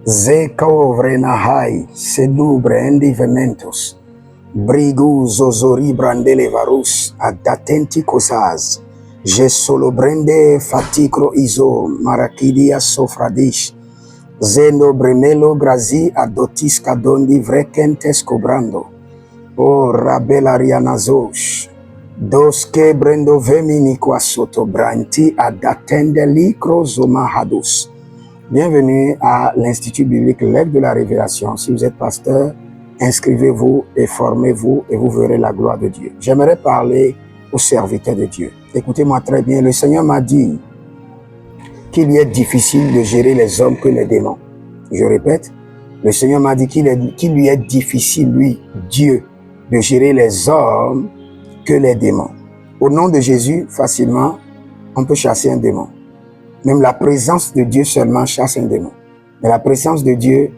Zeko vrenahai, sedubre endivementos, brigu zozori brandele varus, adatenti kosaz, je solo brende faticro izo, marakidia sofradish, zendo bremelo grazi adotis kadondi vrekentes cobrando, o rabela rianazosh, doske brendo vemini qua soto branti adatende licro zomahadus. Bienvenue à l'Institut biblique L'Aigle de la Révélation. Si vous êtes pasteur, inscrivez-vous et formez-vous et vous verrez la gloire de Dieu. J'aimerais parler aux serviteurs de Dieu. Écoutez-moi très bien. Le Seigneur m'a dit qu'il y est difficile de gérer les hommes que les démons. Je répète, le Seigneur m'a dit qu'il lui est difficile, lui, Dieu, de gérer les hommes que les démons. Au nom de Jésus, facilement, on peut chasser un démon. Même la présence de Dieu seulement chasse un démon. Mais la présence de Dieu,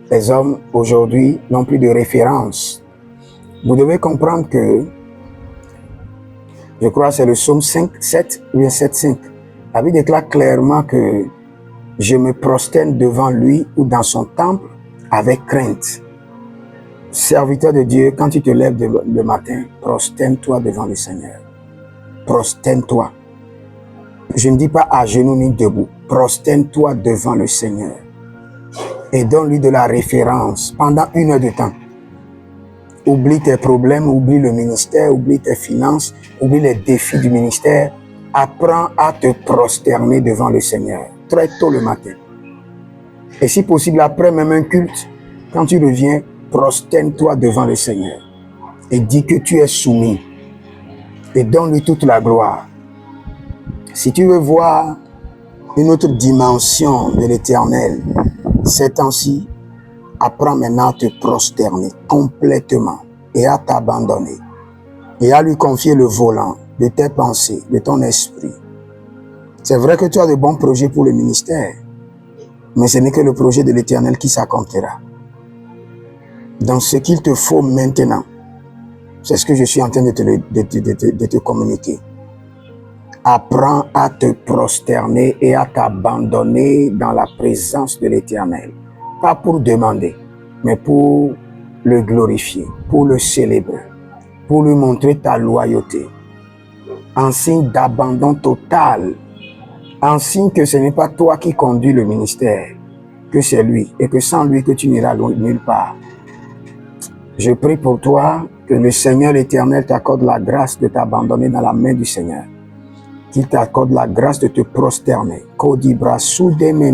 les hommes aujourd'hui n'ont plus de référence. Vous devez comprendre que, je crois que c'est le psaume 5, 7 ou 7, 5. La Bible déclare clairement que je me prosterne devant lui ou dans son temple avec crainte. Serviteur de Dieu, quand tu te lèves le matin, prosterne-toi devant le Seigneur. Prosterne-toi. Je ne dis pas à genoux ni debout. Prosterne-toi devant le Seigneur et donne-lui de la référence pendant 1 heure de temps. Oublie tes problèmes, oublie le ministère, oublie tes finances, oublie les défis du ministère. Apprends à te prosterner devant le Seigneur très tôt le matin. Et si possible, après même un culte, quand tu reviens, prosterne-toi devant le Seigneur et dis que tu es soumis et donne-lui toute la gloire. Si tu veux voir une autre dimension de l'Éternel, ces temps-ci, apprends maintenant à te prosterner complètement et à t'abandonner et à lui confier le volant de tes pensées, de ton esprit. C'est vrai que tu as de bons projets pour le ministère, mais ce n'est que le projet de l'Éternel qui s'accomplira. Donc ce qu'il te faut maintenant, c'est ce que je suis en train de te communiquer. Apprends à te prosterner et à t'abandonner dans la présence de l'Éternel. Pas pour demander, mais pour le glorifier, pour le célébrer, pour lui montrer ta loyauté. En signe d'abandon total, en signe que ce n'est pas toi qui conduis le ministère, que c'est lui, et que sans lui que tu n'iras nulle part. Je prie pour toi que le Seigneur l'Éternel t'accorde la grâce de t'abandonner dans la main du Seigneur. Qu'il t'accorde la grâce de te prosterner.